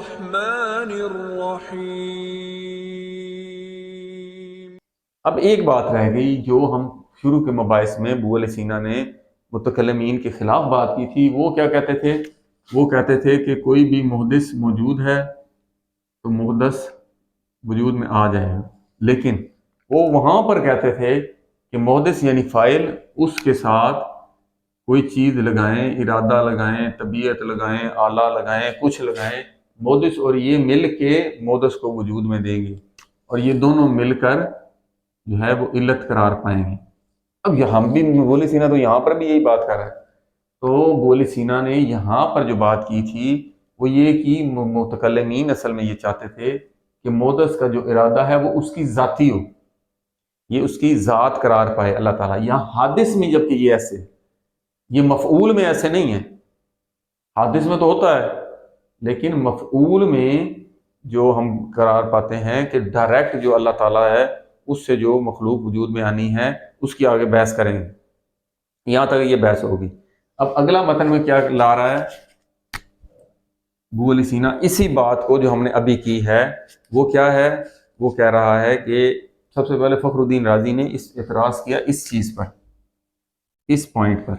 الرحمن الرحیم۔ اب ایک بات رہ گئی جو ہم شروع کے مباحث میں ابو علیہ سینا نے متکلمین کے خلاف بات کی تھی۔ وہ کیا کہتے تھے؟ وہ کہتے تھے کہ کوئی بھی محدث موجود ہے تو محدث وجود میں آ جائے گا، لیکن وہ وہاں پر کہتے تھے کہ محدث یعنی فاعل، اس کے ساتھ کوئی چیز لگائیں، ارادہ لگائیں، طبیعت لگائیں، آلہ لگائیں، کچھ لگائیں، محدث اور یہ مل کے محدث کو وجود میں دیں گے، اور یہ دونوں مل کر جو ہے وہ علت قرار پائیں گے۔ اب ہم بھی بولی سینا تو یہاں پر بھی یہی بات کر رہا ہے۔ تو بولی سینا نے یہاں پر جو بات کی تھی وہ یہ کہ متکلمین اصل میں یہ چاہتے تھے کہ محدث کا جو ارادہ ہے وہ اس کی ذاتی ہو، یہ اس کی ذات قرار پائے اللہ تعالیٰ۔ یہاں حادث میں جبکہ یہ ایسے، یہ مفعول میں ایسے نہیں ہے۔ حادث میں تو ہوتا ہے، لیکن مفعول میں جو ہم قرار پاتے ہیں کہ ڈائریکٹ جو اللہ تعالیٰ ہے اس سے جو مخلوق وجود میں آنی ہے اس کی آگے بحث کریں گے، یہاں تک یہ بحث ہوگی۔ اب اگلا متن میں کیا لا رہا ہے ابو علی سینا؟ اسی بات کو جو ہم نے ابھی کی ہے وہ کیا ہے؟ وہ کہہ رہا ہے کہ سب سے پہلے فخر الدین رازی نے اس اعتراض کیا اس چیز پر، اس پوائنٹ پر۔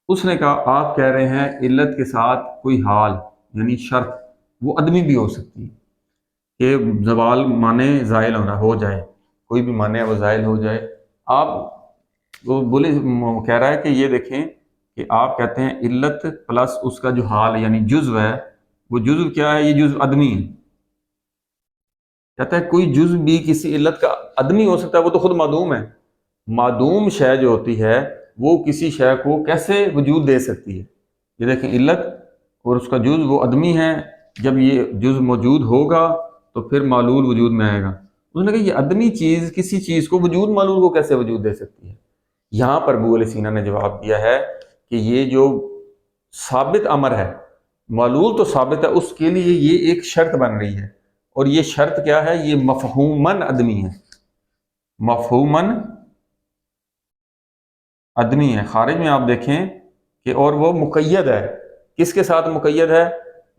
اس نے کہا آپ کہہ رہے ہیں علت کے ساتھ کوئی حال یعنی شرط وہ عدمی بھی ہو سکتی ہے کہ زوال مانے زائل ہو جائے، کوئی بھی مانے وہ زائل ہو جائے۔ آپ وہ بولے کہہ رہا ہے کہ یہ دیکھیں کہ آپ کہتے ہیں علت پلس اس کا جو حال یعنی جزو ہے، وہ جزو کیا ہے؟ یہ جزو عدمی ہے۔ کہتا ہے کوئی جزو بھی کسی علت کا عدمی ہو سکتا ہے، وہ تو خود معدوم ہے۔ معدوم شے جو ہوتی ہے وہ کسی شے کو کیسے وجود دے سکتی ہے؟ یہ دیکھیں علت اور اس کا جز وہ عدمی ہے، جب یہ جز موجود ہوگا تو پھر معلول وجود میں آئے گا۔ انہوں نے کہا یہ عدمی چیز کسی چیز کو وجود معلول کو کیسے وجود دے سکتی ہے؟ یہاں پر ابو علیہ سینا نے جواب دیا ہے کہ یہ جو ثابت امر ہے، معلول تو ثابت ہے، اس کے لیے یہ ایک شرط بن رہی ہے، اور یہ شرط کیا ہے؟ یہ مفہوماً عدمی ہے، مفہوماً عدمی ہے۔ خارج میں آپ دیکھیں کہ اور وہ مقید ہے، کس کے ساتھ مقید ہے؟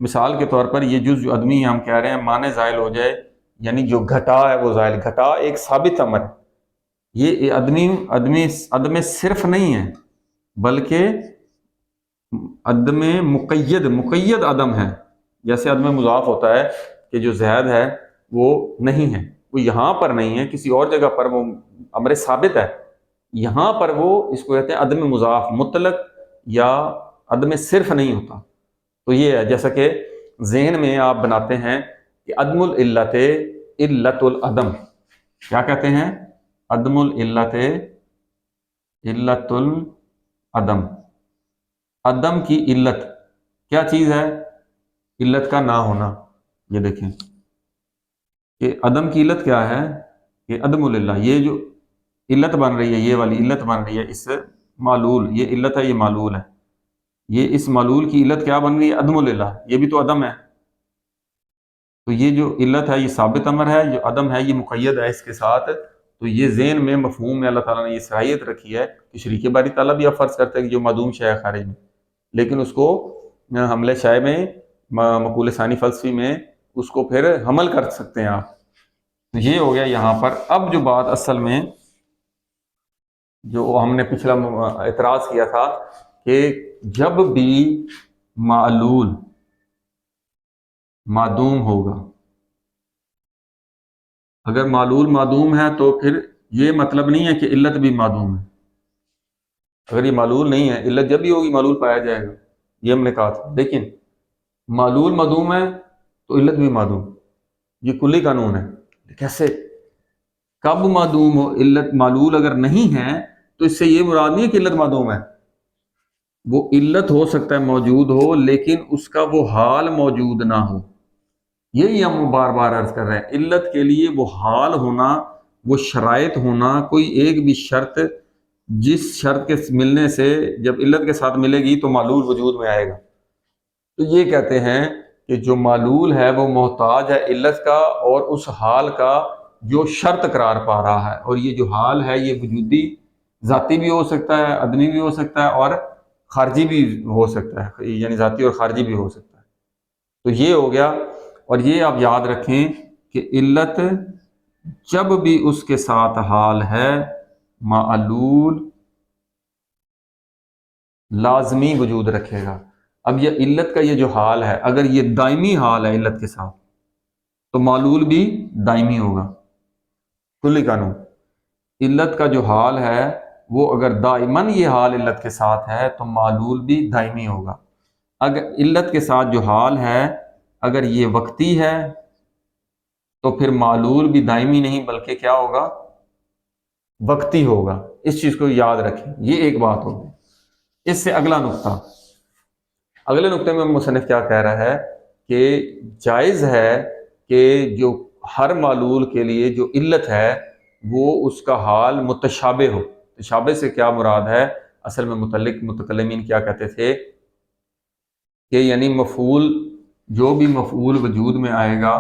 مثال کے طور پر یہ جز جو عدمی ہے، ہم کہہ رہے ہیں مانے زائل ہو جائے، یعنی جو گھٹا ہے وہ زائل، گھٹا ایک ثابت امر ہے، یہ عدم صرف نہیں ہے بلکہ عدم مقید عدم ہے۔ جیسے عدم مضاف ہوتا ہے کہ جو زید ہے وہ نہیں ہے، وہ یہاں پر نہیں ہے، کسی اور جگہ پر وہ امر ثابت ہے، یہاں پر وہ اس کو کہتے ہیں عدم مضاف، مطلق یا عدم صرف نہیں ہوتا۔ تو یہ ہے جیسا کہ ذہن میں آپ بناتے ہیں کہ عدم العلت علت العدم، کیا کہتے ہیں؟ عدم العلت علت العدم، عدم کی علت کیا چیز ہے؟ علت کا نہ ہونا۔ یہ دیکھیں کہ عدم کی علت کیا ہے؟ کہ عدم العلہ، یہ جو علت بن رہی ہے، یہ والی علت بن رہی ہے، اس سے معلول، یہ علت ہے، یہ معلول ہے، یہ اس معلول کی علت کیا بن رہی ہے؟ عدم العلہ، یہ بھی تو عدم ہے۔ تو یہ جو علت ہے یہ ثابت امر ہے، جو عدم ہے یہ مقید ہے اس کے ساتھ۔ تو یہ ذہن میں مفہوم میں اللہ تعالیٰ نے یہ صلاحیت رکھی ہے کہ شریک باری تعالیٰ بھی آپ فرض کرتے ہیں کہ جو معدوم شے ہے خارج میں، لیکن اس کو حملے شائع میں مقول ثانی فلسفی میں اس کو پھر حمل کر سکتے ہیں آپ۔ تو یہ ہو گیا یہاں پر۔ اب جو بات اصل میں جو ہم نے پچھلا اعتراض کیا تھا کہ جب بھی معلول معدوم ہوگا، اگر معلول معدوم ہے تو پھر یہ مطلب نہیں ہے کہ علت بھی معدوم ہے۔ اگر یہ معلول نہیں ہے، علت جب بھی ہوگی معلول پایا جائے گا، یہ ہم نے کہا تھا۔ لیکن معلول معدوم ہے تو علت بھی معدوم، یہ کلی قانون ہے۔ کیسے؟ کب معدوم ہو؟ علت معلول اگر نہیں ہے تو اس سے یہ مراد نہیں ہے کہ علت معدوم ہے، وہ علت ہو سکتا ہے موجود ہو لیکن اس کا وہ حال موجود نہ ہو۔ یہی ہم بار بار عرض کر رہے ہیں، علت کے لیے وہ حال ہونا، وہ شرائط ہونا، کوئی ایک بھی شرط جس شرط کے ملنے سے جب علت کے ساتھ ملے گی تو معلول وجود میں آئے گا۔ تو یہ کہتے ہیں کہ جو معلول ہے وہ محتاج ہے علت کا اور اس حال کا جو شرط قرار پا رہا ہے، اور یہ جو حال ہے یہ وجودی ذاتی بھی ہو سکتا ہے، عدمی بھی ہو سکتا ہے، اور خارجی بھی ہو سکتا ہے، یعنی ذاتی اور خارجی بھی ہو سکتا ہے۔ تو یہ ہو گیا. اور یہ آپ یاد رکھیں کہ علت جب بھی اس کے ساتھ حال ہے معلول لازمی وجود رکھے گا. اب یہ علت کا یہ جو حال ہے، اگر یہ دائمی حال ہے علت کے ساتھ تو معلول بھی دائمی ہوگا. کلی قانون، علت کا جو حال ہے وہ اگر دائماً یہ حال علت کے ساتھ ہے تو معلول بھی دائمی ہوگا. اگر علت کے ساتھ جو حال ہے اگر یہ وقتی ہے تو پھر معلول بھی دائمی نہیں بلکہ کیا ہوگا؟ وقتی ہوگا. اس چیز کو یاد رکھیں، یہ ایک بات ہوگی. اس سے اگلا نقطہ، اگلے نقطے میں مصنف کیا کہہ رہا ہے کہ جائز ہے کہ جو ہر معلول کے لیے جو علت ہے وہ اس کا حال متشابہ ہو. تشابہ سے کیا مراد ہے؟ اصل میں متعلق متکلمین کیا کہتے تھے کہ یعنی مفعول، جو بھی مفعول وجود میں آئے گا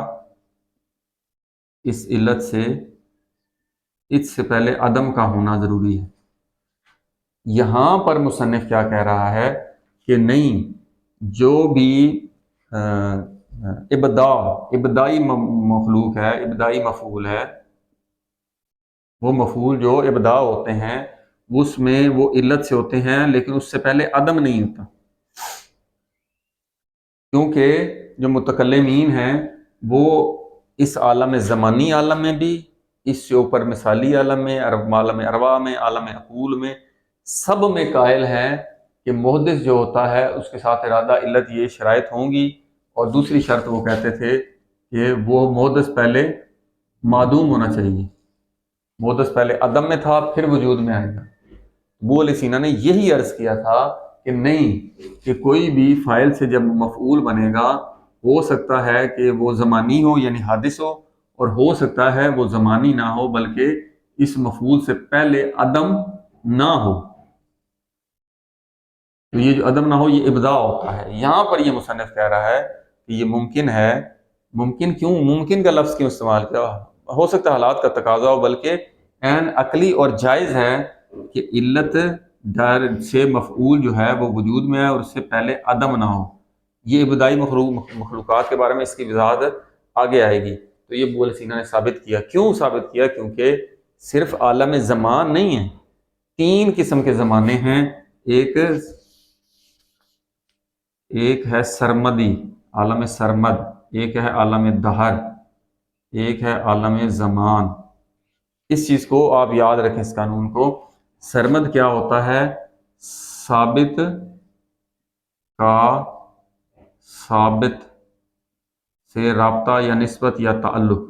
اس علت سے، اس سے پہلے عدم کا ہونا ضروری ہے. یہاں پر مصنف کیا کہہ رہا ہے کہ نہیں، جو بھی ابتدائی مخلوق ہے، ابتدائی مفعول ہے، وہ مفعول جو ابتدا ہوتے ہیں اس میں وہ علت سے ہوتے ہیں لیکن اس سے پہلے عدم نہیں ہوتا. کیونکہ جو متکلمین ہیں وہ اس عالم زمانی عالم میں بھی، اس سے اوپر مثالی عالم میں، عالم ارواح میں، عالم عقول میں، سب میں قائل ہیں کہ محدث جو ہوتا ہے اس کے ساتھ ارادہ علت یہ شرائط ہوں گی. اور دوسری شرط وہ کہتے تھے کہ وہ محدث پہلے معدوم ہونا چاہیے. محدث پہلے عدم میں تھا پھر وجود میں آئے گا. ابو علیہ سینا نے یہی عرض کیا تھا کہ نہیں، کہ کوئی بھی فاعل سے جب مفعول بنے گا ہو سکتا ہے کہ وہ زمانی ہو یعنی حادث ہو ہو سکتا ہے وہ زمانی نہ ہو بلکہ اس مفعول سے پہلے عدم نہ ہو. تو یہ جو عدم نہ ہو یہ ابداع ہوتا ہے. یہاں پر یہ مصنف کہہ رہا ہے کہ یہ ممکن ہے. ممکن کیوں؟ ممکن کا لفظ کیوں استعمال کیا؟ ہو سکتا ہے حالات کا تقاضا ہو، بلکہ عین عقلی اور جائز ہے کہ علت سے مفعول جو ہے وہ وجود میں ہے اور اس سے پہلے عدم نہ ہو. یہ ابتدائی مخلوقات کے بارے میں اس کی وضاحت آگے آئے گی. تو یہ ابو علیہ سینا نے ثابت کیا. کیوں ثابت کیا؟ کیونکہ صرف عالم زمان نہیں ہے، 3 قسم کے زمانے ہیں. ایک ہے سرمدی، عالم سرمد، ایک ہے عالم دہر، ایک ہے عالم زمان. اس چیز کو آپ یاد رکھیں، اس قانون کو. سرمد کیا ہوتا ہے؟ ثابت کا ثابت سے رابطہ یا نسبت یا تعلق.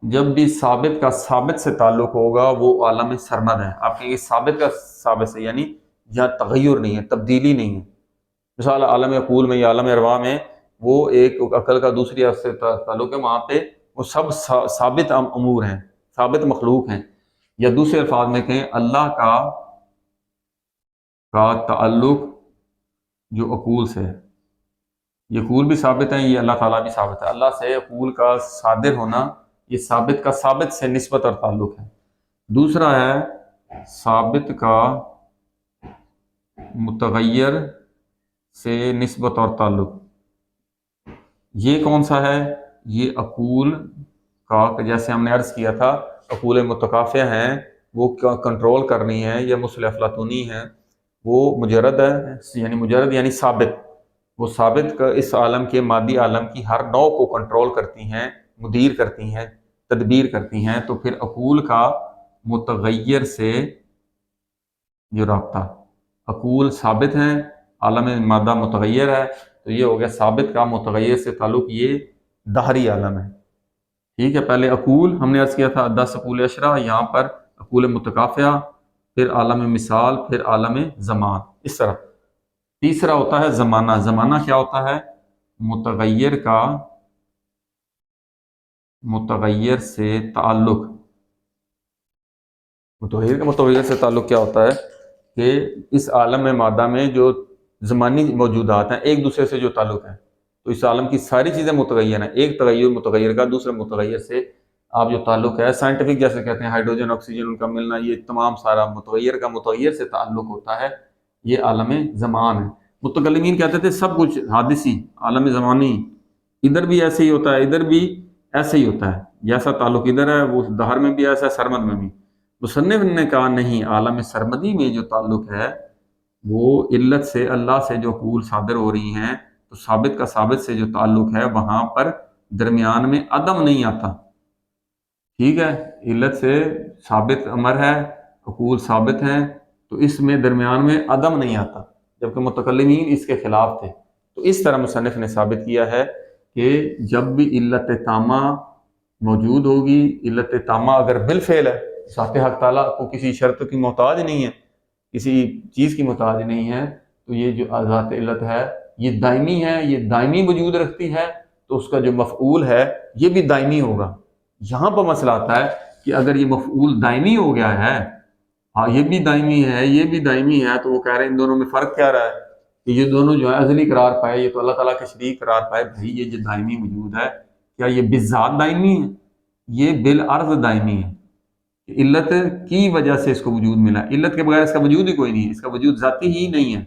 جب بھی ثابت کا ثابت سے تعلق ہوگا وہ عالم سرمد ہے. آپ کہیں گے ثابت کا ثابت سے یعنی جہاں تغیر نہیں ہے، تبدیلی نہیں ہے. مثال عالم عقول میں یا عالم ارواح میں وہ ایک عقل کا دوسری سے تعلق ہے، وہاں پہ وہ سب ثابت امور ہیں، ثابت مخلوق ہیں. یا دوسرے الفاظ میں کہیں اللہ کا تعلق جو عقول سے ہے، یہ عقول بھی ثابت ہے، یہ اللہ تعالیٰ بھی ثابت ہے. اللہ سے عقول کا صادر ہونا یہ ثابت کا ثابت سے نسبت اور تعلق ہے. دوسرا ہے ثابت کا متغیر سے نسبت اور تعلق. یہ کون سا ہے؟ یہ عقول کا، جیسے ہم نے عرض کیا تھا عقول متکافیہ ہیں وہ کنٹرول کرنی ہے یا مثل افلاطونی ہے، وہ مجرد ہے، یعنی مجرد یعنی ثابت. وہ ثابت کا اس عالم کے مادی عالم کی ہر نوع کو کنٹرول کرتی ہیں، مدیر کرتی ہیں، تدبیر کرتی ہیں. تو پھر عقول کا متغیر سے جو رابطہ، عقول ثابت ہیں، عالم مادہ متغیر ہے، تو یہ ہو گیا ثابت کا متغیر سے تعلق. یہ دہری عالم ہے. ٹھیک ہے، پہلے عقول ہم نے عرض کیا تھا 10 عقول اشرا، یہاں پر عقول متکافیہ، پھر عالم مثال، پھر عالم زمان، اس طرح. تیسرا ہوتا ہے زمانہ. زمانہ کیا ہوتا ہے؟ متغیر کا متغیر سے تعلق. متغیر کا متغیر سے تعلق کیا ہوتا ہے کہ اس عالم مادہ میں جو زمانی موجودات ہیں ایک دوسرے سے جو تعلق ہے، تو اس عالم کی ساری چیزیں متغیر ہیں. ایک تغیر متغیر کا دوسرے متغیر سے آپ جو تعلق ہے، سائنٹیفک جیسے کہتے ہیں ہائیڈروجن آکسیجن ان کا ملنا، یہ تمام سارا متغیر کا متغیر سے تعلق ہوتا ہے. یہ عالم زمان ہے. متکلمین کہتے تھے سب کچھ حادثی، عالم زمانی، ادھر بھی ایسے ہی ہوتا ہے، ادھر بھی ایسے ہی ہوتا ہے، جیسا تعلق ادھر ہے وہ دہر میں بھی ایسا ہے، سرمد میں بھی۔ مصنف نے کہا نہیں، عالم سرمدی میں جو تعلق ہے وہ علت سے، اللہ سے جو حقوق صادر ہو رہی ہیں، تو ثابت کا ثابت سے جو تعلق ہے وہاں پر درمیان میں عدم نہیں آتا، ٹھیک ہے؟ علت سے ثابت امر ہے، حقوق ثابت ہیں، تو اس میں درمیان میں عدم نہیں آتا، جبکہ متکلمین اس کے خلاف تھے۔ تو اس طرح مصنف نے ثابت کیا ہے کہ جب بھی علت تامہ موجود ہوگی، علت تامہ اگر بالفعل ہے، ذات حق تعالیٰ کو کسی شرط کی محتاج نہیں ہے، کسی چیز کی محتاج نہیں ہے، تو یہ جو ذات علت ہے یہ دائمی ہے، یہ دائمی وجود رکھتی ہے، تو اس کا جو مفعول ہے یہ بھی دائمی ہوگا۔ یہاں پر مسئلہ آتا ہے کہ اگر یہ مفعول دائمی ہو گیا ہے، ہاں یہ بھی دائمی ہے یہ بھی دائمی ہے، تو وہ کہہ رہے ہیں ان دونوں میں فرق کیا رہا ہے کہ یہ دونوں جو ہے ازلی قرار پائے، یہ تو اللہ تعالیٰ کے شریک قرار پائے۔ بھائی یہ جو دائمی وجود ہے کیا یہ بذات دائمی ہے؟ یہ بالعرض دائمی ہے، علت کی وجہ سے اس کو وجود ملا، علت کے بغیر اس کا وجود ہی کوئی نہیں ہے، اس کا وجود ذاتی ہی نہیں ہے،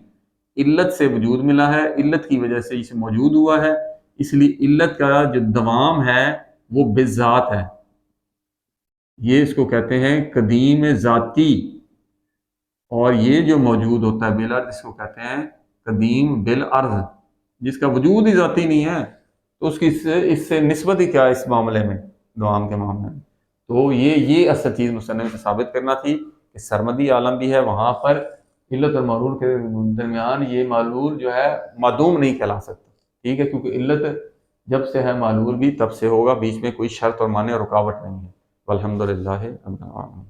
علت سے وجود ملا ہے، علت کی وجہ سے اسے موجود ہوا ہے، اس لیے علت کا جو دوام ہے وہ بذات ہے، یہ اس کو کہتے ہیں قدیم ذاتی، اور یہ جو موجود ہوتا ہے بالعرض اس کو کہتے ہیں قدیم بالعرض، جس کا وجود ہی ذاتی نہیں ہے تو اس کی اس سے نسبت ہی کیا ہے اس معاملے میں، دوام کے معاملے میں۔ تو یہ اصل چیز مصنف کو ثابت کرنا تھی کہ سرمدی عالم بھی ہے، وہاں پر علت اور معلول کے درمیان یہ معلول جو ہے معدوم نہیں کہلا سکتا، ٹھیک ہے؟ کیونکہ علت جب سے ہے معلول بھی تب سے ہوگا، بیچ میں کوئی شرط اور مانع اور رکاوٹ نہیں ہے۔ والحمدللہ رب العالمین۔